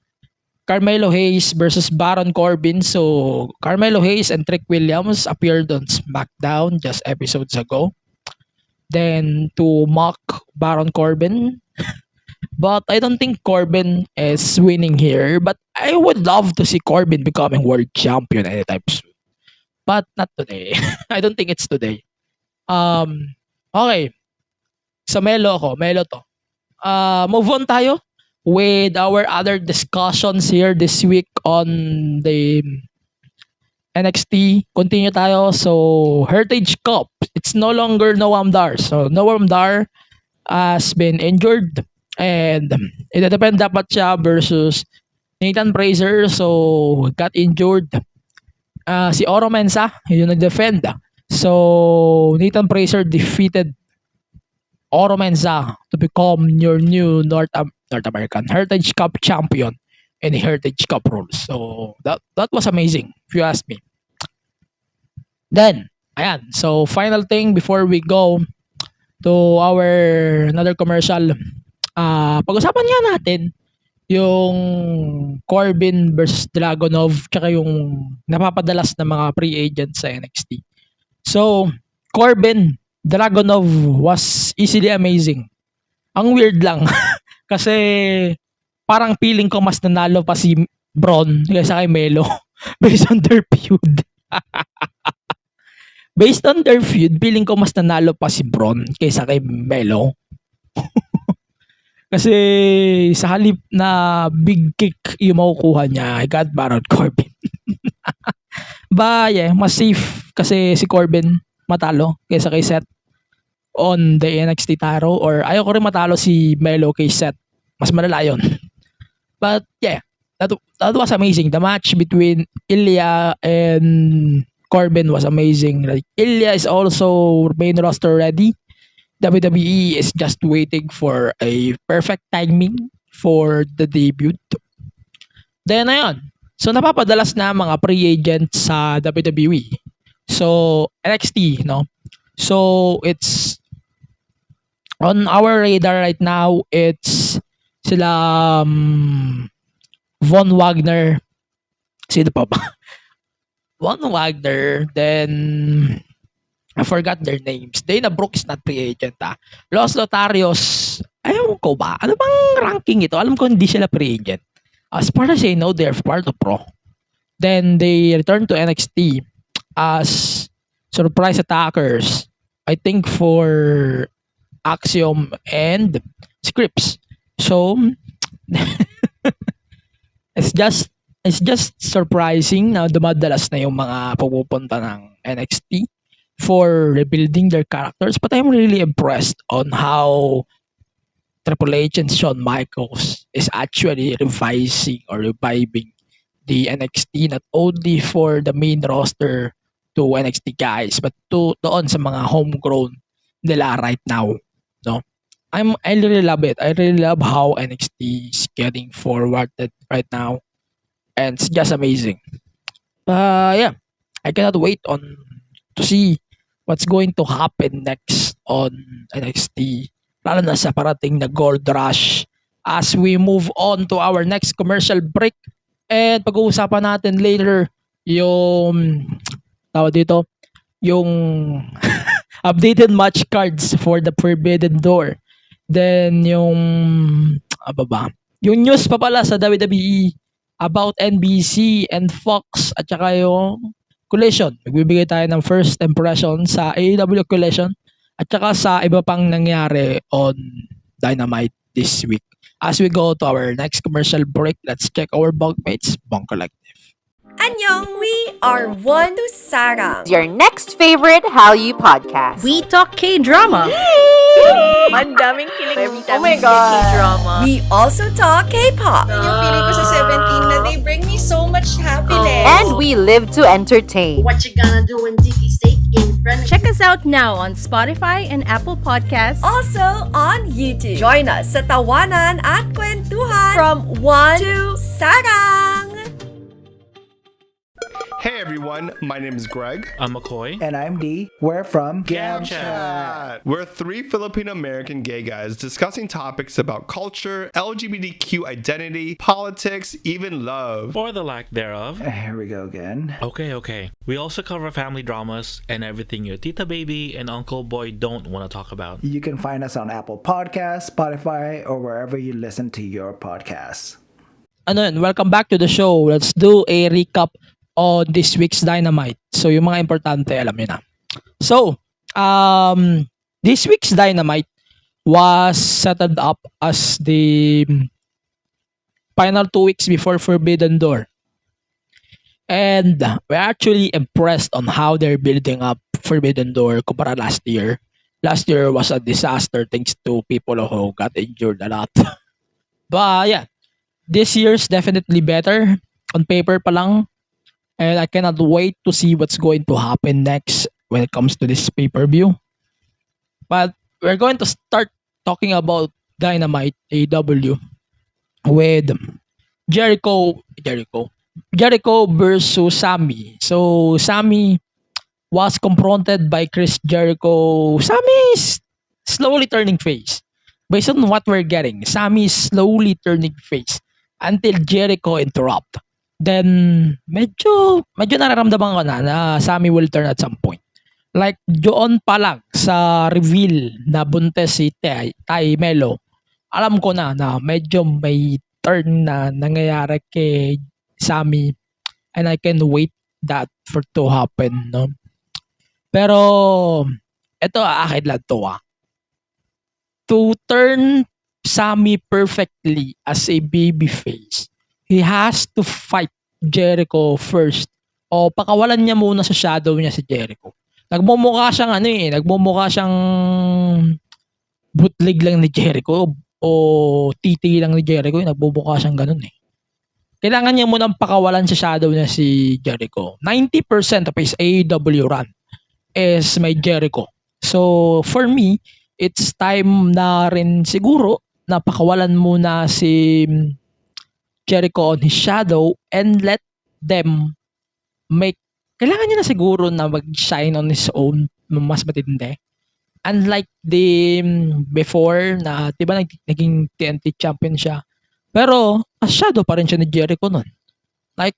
Carmelo Hayes versus Baron Corbin. So, Carmelo Hayes and Trick Williams appeared on SmackDown just episodes ago. Then, to mock Baron Corbin. But I don't think Corbin is winning here. But I would love to see Corbin becoming world champion anytime soon. But not today. I don't think it's today. Okay. So Melo to. Move on tayo with our other discussions here this week on the NXT. Continue tayo. So Heritage Cup. It's no longer Noam Dar. So Noam Dar has been injured and ito-depend dapat siya versus Nathan Frazer. So got injured. Si Oro Mensah yung nag-defend. So Nathan Frazer defeated Oro Mensah to become your new North American Heritage Cup champion in the Heritage Cup rules. So that was amazing if you ask me. Then, ayan. So final thing before we go to our another commercial, pag-usapan nga natin yung Corbin versus Dragunov tsaka yung napapadalas na mga free agents sa NXT. So, Corbin Dragunov was easily amazing. Ang weird lang kasi parang feeling ko mas nanalo pa si Braun kaysa kay Melo based on their feud. Based on their feud, feeling ko mas nanalo pa si Braun kaysa kay Melo. Kasi sa halip na big kick yung makukuha niya, I got Baron Corbin. But yeah, mas safe kasi si Corbin matalo kaysa kay Seth on the NXT title, or ayoko rin matalo si Melo kay Seth. Mas malala yun. But yeah, that was amazing. The match between Ilya and Corbin was amazing. Like, Ilya is also main roster ready. WWE is just waiting for a perfect timing for the debut. Then ayun. So napapadalas na mga free agents sa WWE. So NXT, no? So it's on our radar right now. It's sila Von Wagner. Sino pa ba? Von Wagner. Then I forgot their names. Dana Brooke is not free agent. Los Lotarios. Ayaw ko ba? Ano bang ranking ito? Alam ko hindi sila free agent. As far as I know, they're part of Pro. Then they return to NXT as surprise attackers. I think for Axiom and Scripps. So it's just surprising na dumadalas na yung mga pupunta ng NXT for rebuilding their characters. But I'm really impressed on how Triple H and Shawn Michaels is actually reviving the NXT, not only for the main roster to NXT guys, but doon sa mga homegrown nila right now. No, I really love it. I really love how NXT is getting forwarded right now, and it's just amazing. Yeah, I cannot wait to see what's going to happen next on NXT, lalo na sa parating na Gold Rush, as we move on to our next commercial break. And pag-uusapan natin later yung yung updated match cards for the Forbidden Door. Then yung yung news pa pala sa WWE about NBC and Fox at saka yung Collision. Magbibigay tayo ng first impression sa AEW Collision at saka sa iba pang nangyari on Dynamite this week. As we go to our next commercial break, let's check our bunkmates, Bunk Collective. Annyeong, we are One to Sarang, your next favorite Hallyu podcast. We talk K-drama. Mandaming kilig every time we hear K-drama. We also talk K-pop. Yung feeling ko sa 17 na they bring me so much happiness. And we live to entertain. What you gonna do when Dicky steak in front of Check us out now on Spotify and Apple Podcasts. Also on YouTube. Join us sa Tawanan at Kwentuhan from One to Sarang. Hey everyone, my name is Greg. I'm McCoy. And I'm D. We're from Gamchat. We're three Filipino-American gay guys discussing topics about culture, LGBTQ identity, politics, even love. Or the lack thereof. Here we go again. Okay. We also cover family dramas and everything your tita baby and uncle boy don't want to talk about. You can find us on Apple Podcasts, Spotify, or wherever you listen to your podcasts. Welcome back to the show. Let's do a recap on this week's Dynamite. So, yung mga importante, alam niyo na. So, this week's Dynamite was settled up as the final 2 weeks before Forbidden Door. And we're actually impressed on how they're building up Forbidden Door kumpara last year. Last year was a disaster thanks to people who got injured a lot. But yeah, this year's definitely better. On paper pa lang. And I cannot wait to see what's going to happen next when it comes to this pay-per-view. But we're going to start talking about Dynamite AEW with Jericho versus Sammy. So Sammy was confronted by Chris Jericho. Sammy is slowly turning face. Based on what we're getting, Sammy is slowly turning face until Jericho interrupt. Then medyo nararamdaman ko na Sammy will turn at some point. Like doon pa lang sa reveal na buntes si Tay Melo, alam ko na medyo may turn na nangyayari kay Sammy, and I can wait that for to happen, no? Pero ito akin lang to. To turn Sammy perfectly as a babyface, he has to fight Jericho first. O pakawalan niya muna sa shadow niya si Jericho. Nagmumukha siyang bootleg lang ni Jericho o titi lang ni Jericho, nagmumukha siyang ganun eh. Kailangan niya munang pakawalan sa shadow niya si Jericho. 90% of his AEW run is may Jericho. So for me, it's time na rin siguro na pakawalan muna si Jericho on his shadow and let them make. Kailangan niya na siguro na mag-shine on his own mas matindi. Unlike the before na, di ba, naging TNT champion siya. Pero, shadow pa rin siya ni Jericho nun. Like,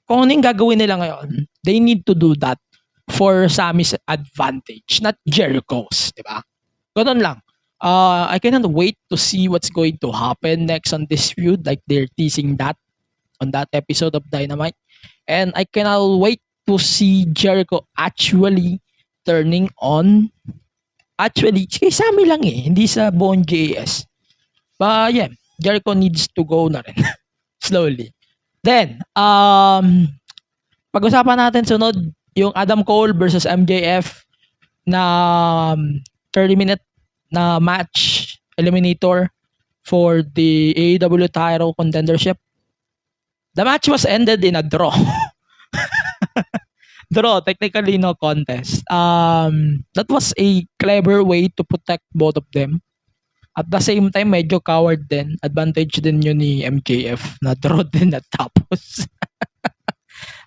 kung ano yung gagawin nila ngayon, they need to do that for Sammy's advantage, not Jericho's, di ba? Ganun lang. I cannot wait to see what's going to happen next on this feud. Like, they're teasing that on that episode of Dynamite. And I cannot wait to see Jericho actually turning on. Actually, kay Sammy lang eh, hindi sa buong JS. But yeah, Jericho needs to go na rin. Slowly. Then, pag-usapan natin sunod, yung Adam Cole versus MJF na 30-minute na match eliminator for the AEW title contendership. The match was ended in a draw. Draw, technically no contest. That was a clever way to protect both of them. At the same time, medyo coward din. Advantage din yun ni MJF na draw din natapos.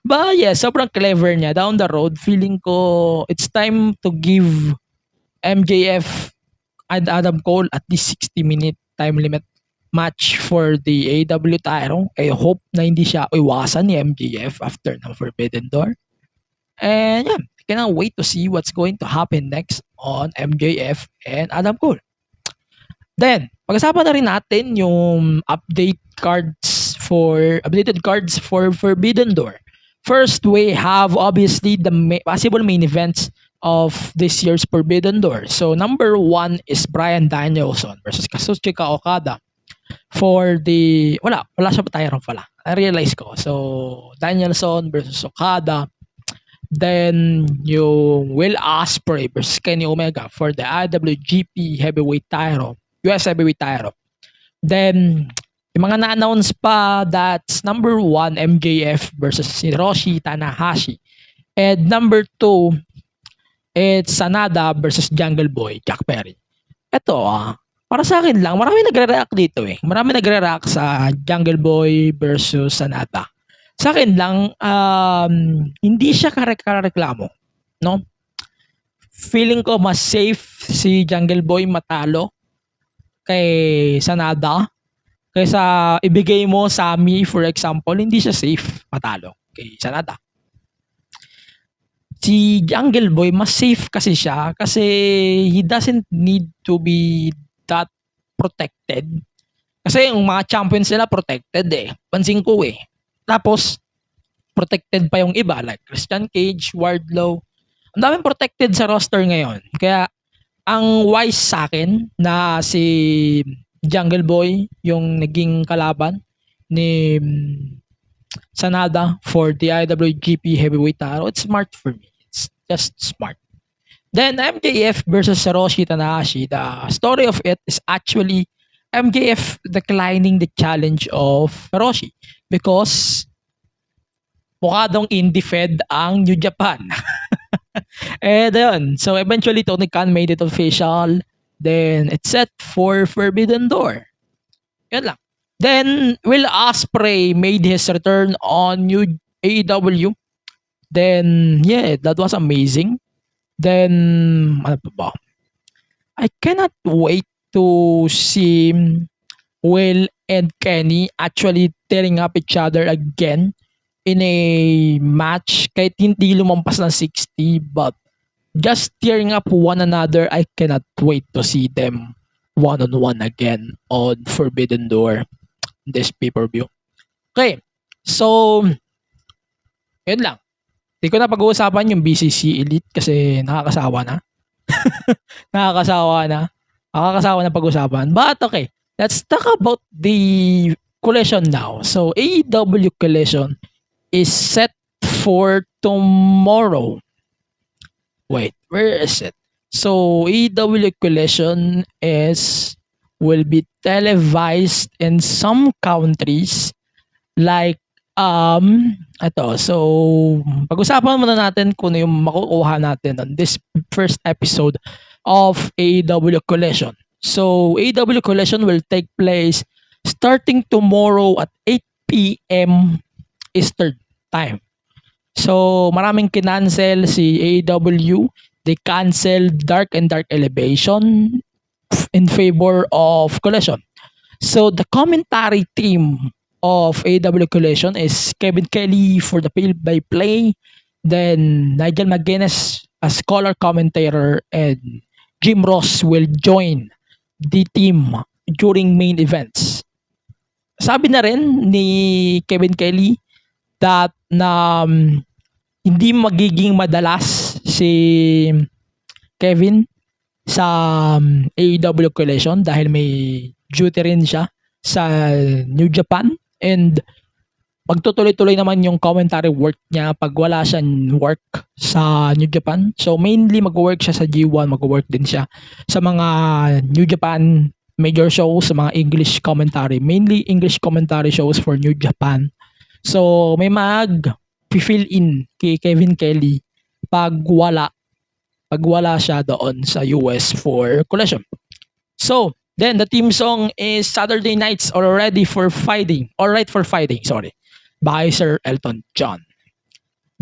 But yeah, sobrang clever niya. Down the road, feeling ko it's time to give MJF and Adam Cole at least 60-minute time limit match for the AEW title. I hope na hindi siya iwasan ni MJF after ng Forbidden Door. And yeah, I cannot wait to see what's going to happen next on MJF and Adam Cole. Then, pag-usapan na rin natin yung updated cards for Forbidden Door. First, we have obviously the possible main events of this year's Forbidden Door. So, number 1 is Bryan Danielson versus Kazuchika Okada for the... Wala siya Tyron pala. I-realize ko. So, Danielson versus Okada. Then, yung Will Ospreay versus Kenny Omega for the IWGP Heavyweight title. US Heavyweight title. Then, yung mga na-announce pa, that's number 1, MJF versus Hiroshi Tanahashi. And number 2, it's Sanada versus Jungle Boy, Jack Perry. Ito, para sa akin lang, marami nagre-react dito eh. Marami nagre-react sa Jungle Boy versus Sanada. Sa akin lang, hindi siya kareklamo, no? Feeling ko mas safe si Jungle Boy matalo kay Sanada kaysa ibigay mo Sammy, for example, hindi siya safe matalo kay Sanada. Si Jungle Boy, mas safe kasi siya kasi he doesn't need to be that protected. Kasi yung mga champions nila protected eh. Pansin ko eh. Tapos, protected pa yung iba like Christian Cage, Wardlow. Ang daming protected sa roster ngayon. Kaya, ang wise sa akin na si Jungle Boy yung naging kalaban ni Sanada for the IWGP Heavyweight title, it's smart for me. It's just smart. Then, MJF versus Hiroshi Tanahashi. The story of it is actually MJF declining the challenge of Hiroshi because mukha daw indie-fed ang New Japan. And yun. So eventually Tony Khan made it official Then, it's set for Forbidden Door. Yan lang. Then, Will Ospreay made his return on new AEW. Then, yeah, that was amazing. Then, ano pa ba? I cannot wait to see Will and Kenny actually tearing up each other again in a match kahit hindi lumampas ng 60, but just tearing up one another. I cannot wait to see them one-on-one again on Forbidden Door, this pay-per-view. Okay, so yun lang. Hindi ko na pag-uusapan yung BCC Elite kasi nakakasawa na. Nakakasawa na pag-usapan. But okay, let's talk about the Collision now. So AEW Collision is set for tomorrow. Wait, where is it? So AEW Collision will be televised in some countries like ito. So pag-usapan muna natin kung ano yung makukuha natin on this first episode of AEW Collision. So AEW Collision will take place starting tomorrow at 8 p.m. Eastern Time. So maraming kinancel si AEW. They canceled Dark and Dark Elevation in favor of Collision. So the commentary team of AEW Collision is Kevin Kelly for the play-by-play, then Nigel McGuinness as color commentator, and Jim Ross will join the team during main events. Sabi na rin ni Kevin Kelly that na hindi magiging madalas si Kevin sa AEW Collision dahil may duty rin siya sa New Japan, and magtutuloy-tuloy naman yung commentary work niya pag wala siyang work sa New Japan. So mainly mag-work siya sa G1, mag-work din siya sa mga New Japan major shows, sa mga English commentary, mainly English commentary shows for New Japan. So may mag-fill in kay Kevin Kelly pag wala siya doon sa US for Collision. So then the theme song is Saturday Nights Are Ready for Fighting, by Sir Elton John.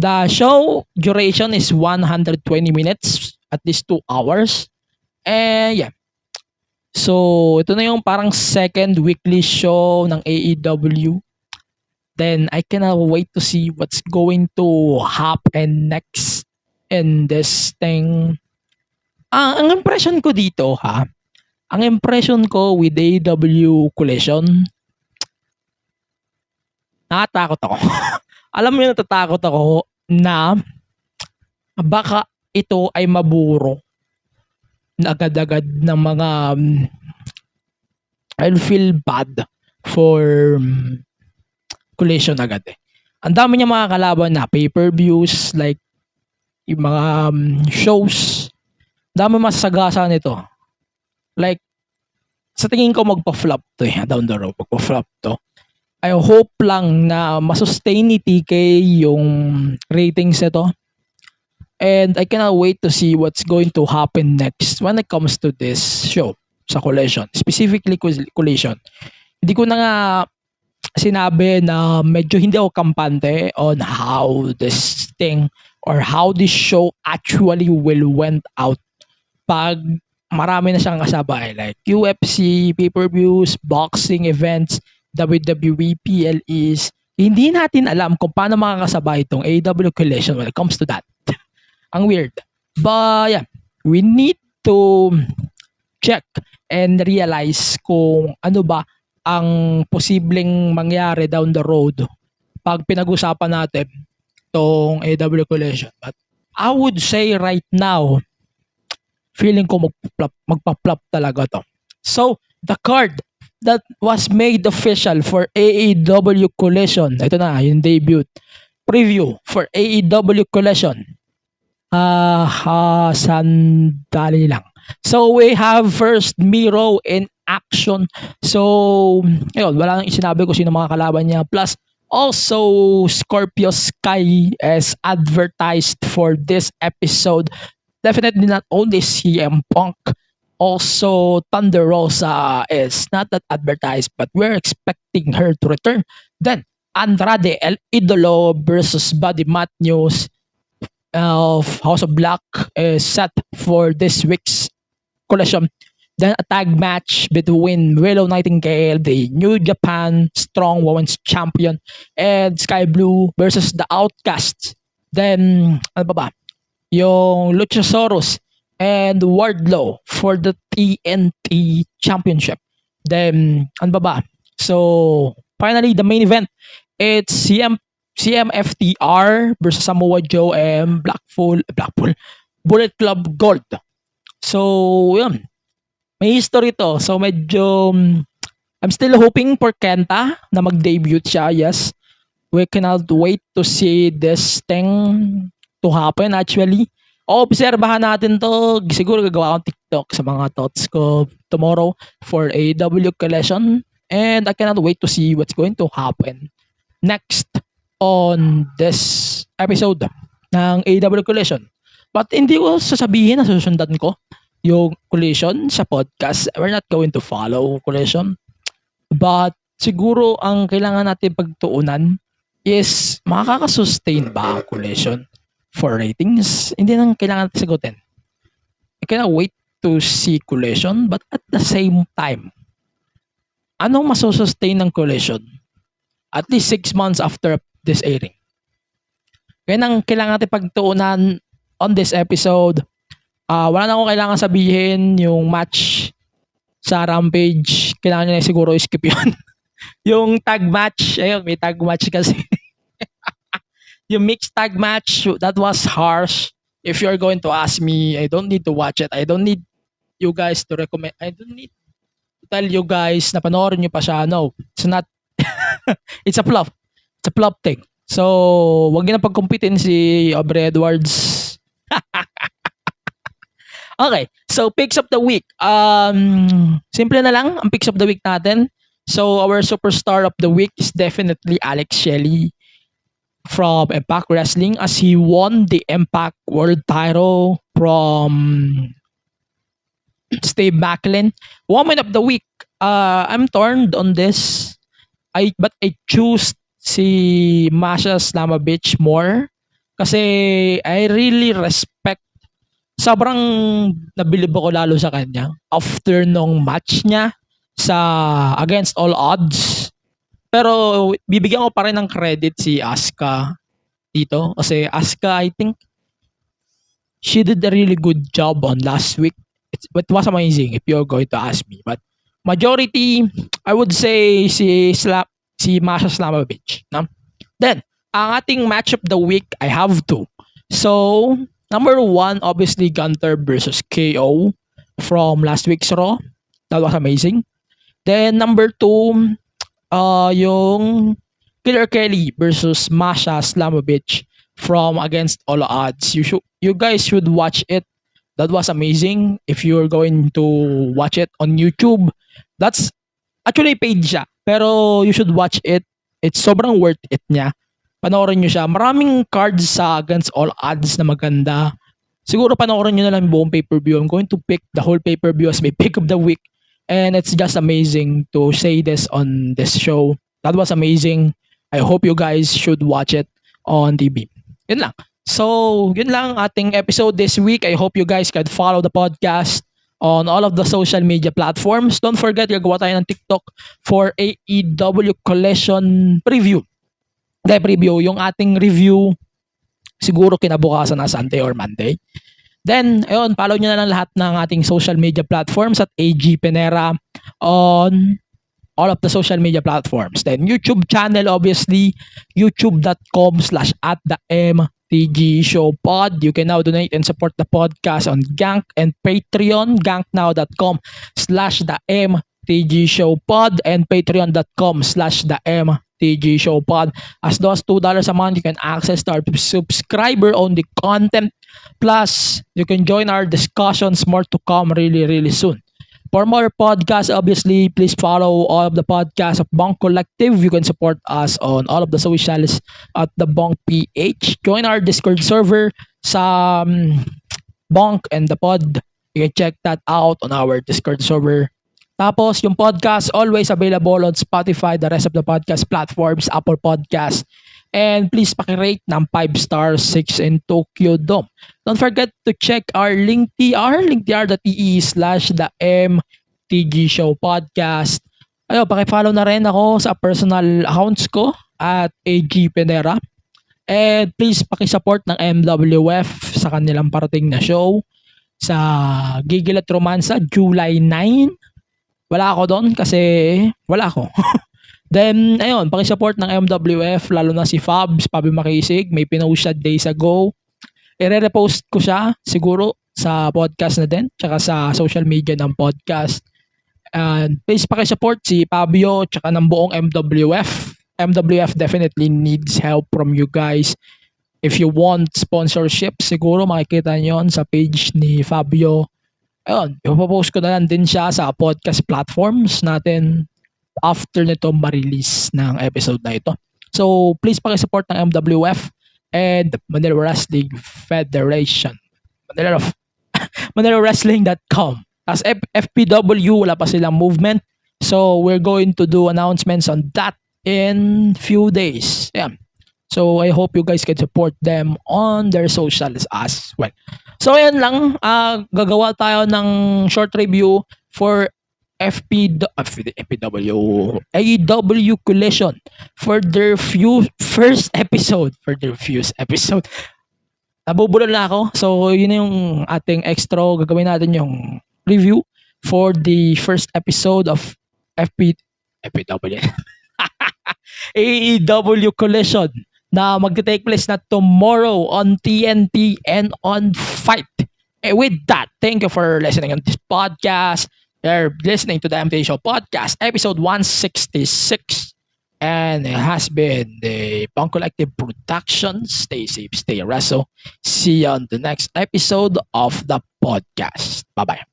The show duration is 120 minutes, at least 2 hours. And yeah. So ito na yung parang second weekly show ng AEW. Then I cannot wait to see what's going to happen next in this thing. Ang impression ko dito ang impression ko with AEW Collision, natatakot ako. Alam mo, natatakot ako na baka ito ay maburo na agad-agad ng mga I'll feel bad for Collision agad eh. Ang dami niya mga kalaban na pay-per-views, like yung mga shows. Dami masasagasa nito. Like, sa tingin ko magpa-flop to down the road, magpa-flop to. I hope lang na masustain ni TK yung ratings nito. And I cannot wait to see what's going to happen next when it comes to this show sa Collision. Specifically Collision. Hindi ko na nga sinabi na medyo hindi ako kampante on how this thing or how this show actually will went out pag marami na siyang kasabay like UFC, pay-per-views, boxing events, WWE, PLEs. Hindi natin alam kung paano makakasabay itong AEW Collision when it comes to that. Ang weird. But yeah, we need to check and realize kung ano ba ang posibleng mangyari down the road pag pinag-usapan natin itong AEW Collision. But I would say right now, feeling ko magpa-flop talaga to. So, the card that was made official for AEW Collision, ito na, yung debut preview for AEW Collision. Sandali lang. So, we have first Miro in action. So, ayun, wala nang sinabi ko sino mga kalaban niya. Plus, also, Scorpio Sky is advertised for this episode. Definitely not only CM Punk Also, Thunder Rosa is not that advertised, but we're expecting her to return. Then, Andrade El Idolo versus Buddy Matthews of House of Black is set for this week's collision. Then a tag match between Willow Nightingale, the New Japan Strong Women's Champion, and Sky Blue versus the Outcasts. Then, ano pa ba? Yung Luchasaurus and Wardlow for the TNT Championship. Then, ano pa ba? So, finally, the main event, it's CMFTR versus Samoa Joe and Blackpool Bullet Club Gold. So, yun. May history to. So, medyo I'm still hoping for Kenta na mag-debut siya. Yes. We cannot wait to see this thing to happen actually. Obserbahan natin to. Siguro gagawa akong TikTok sa mga thoughts ko tomorrow for AEW Collision. And I cannot wait to see what's going to happen next on this episode ng AEW Collision. But hindi ko sasabihin na susundan ko yung Collision sa podcast. We're not going to follow Collision. But siguro ang kailangan natin pagtuunan is makakasustain ba ang Collision for ratings? Hindi nang kailangan natin sagutin. I cannot wait to see Collision, but at the same time, anong masusustain ng Collision at least 6 months after this airing? Kaya nang kailangan natin pagtuunan on this episode. Wala na akong kailangan sabihin yung match sa Rampage. Kailangan nyo na siguro skip yun. Yung tag match. Ayun, may tag match kasi. Yung mixed tag match, that was harsh. If you're going to ask me, I don't need to watch it. I don't need you guys to recommend. I don't need to tell you guys na panoorin nyo pa siya. No, it's not. It's a flop. It's a flop thing. So, wag nyo na pag-competein si Aubrey Edwards. Okay, so picks of the week. Simple na lang ang picks of the week natin. So our superstar of the week is definitely Alex Shelley from Impact Wrestling as he won the Impact World Title from Steve Macklin. Woman of the week. I'm torn on this. But I choose si Masha Slamovich more kasi I really respect. Sobrang nabilib ako lalo sa kanya after nung match niya sa Against All Odds. Pero bibigyan ko pa rin ng credit si Asuka dito kasi Asuka, I think she did a really good job on last week. It was amazing if you're going to ask me. But majority, I would say si Masha Slamovich. No? Then, ang ating match of the week, I have two. So, number 1, obviously Gunter versus KO from last week's Raw. That was amazing. Then number 2, yung Killer Kelly versus Masha Slamovich from Against All Odds. You guys should watch it. That was amazing. If you're going to watch it on YouTube, that's actually paid siya. Pero you should watch it. It's sobrang worth it niya. Panoorin nyo siya. Maraming cards sa Against All Odds na maganda. Siguro panoorin nyo na lang buong pay-per-view. I'm going to pick the whole pay-per-view as my pick of the week. And it's just amazing to say this on this show. That was amazing. I hope you guys should watch it on TV. Yun lang. So, yun lang ating episode this week. I hope you guys can follow the podcast on all of the social media platforms. Don't forget, gagawa tayo ng TikTok for AEW Collision Preview. Preview, yung ating review siguro kinabukasan na Sunday or Monday. Then, ayun, follow nyo na lang lahat ng ating social media platforms at AG Penera on all of the social media platforms. Then, YouTube channel, obviously, youtube.com/@the-MTG-show-pod. You can now donate and support the podcast on Gank and Patreon, ganknow.com/the-MTG-show-pod and patreon.com/the-MTG Show Pod. As low as $2 a month, you can access our subscriber-only content. Plus, you can join our discussions. More to come really, really soon. For more podcasts, obviously, please follow all of the podcasts of Bonk Collective. You can support us on all of the socials at the Bonk PH. Join our Discord server sa Bonk and the Pod You can check that out on our Discord server. Tapos, yung podcast always available on Spotify, the rest of the podcast platforms, Apple Podcast. And please pakirate ng 5 stars, 6 in Tokyo Dome. Don't forget to check our linktr.ee/the MTG Show Podcast. Ayo, pakifollow na rin ako sa personal accounts ko at AG Penera. And please pakisupport ng MWF sa kanilang parating na show sa Gigil at Romansa, July 9. Wala ako doon kasi wala ako. Then, ayun, pakisupport ng MWF, lalo na si Fabs, Fabi Makisig. May pinost siya days ago. I-repost ko siya siguro sa podcast na din, tsaka sa social media ng podcast. And please pakisupport si Fabio tsaka ng buong MWF. MWF definitely needs help from you guys. If you want sponsorship, siguro makikita nyo sa page ni Fabio. Ayun, ipopost ko na lang din siya sa podcast platforms natin after nito ma-release ng episode na ito. So, please pakisupport ng MWF and Manila Wrestling Federation. ManilaWrestling.com. As FPW, wala pa silang movement. So, we're going to do announcements on that in few days. Yeah. So, I hope you guys can support them on their socials as well. So, ayan lang. Gagawa tayo ng short review for FPW, AEW Collision for their first episode. Nabubulol na ako. So, yun yung ating extra. Gagawin natin yung review for the first episode of FPW AEW Collision na magte-take place na tomorrow on TNT and on Fight. With that, thank you for listening on this podcast. You're listening to the MT Show Podcast, episode 166. And it has been the Bunk Collective production. Stay safe, stay wrestle. See you on the next episode of the podcast. Bye-bye.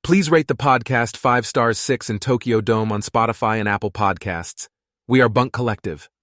Please rate the podcast 5 stars 6 in Tokyo Dome on Spotify and Apple Podcasts. We are Bunk Collective.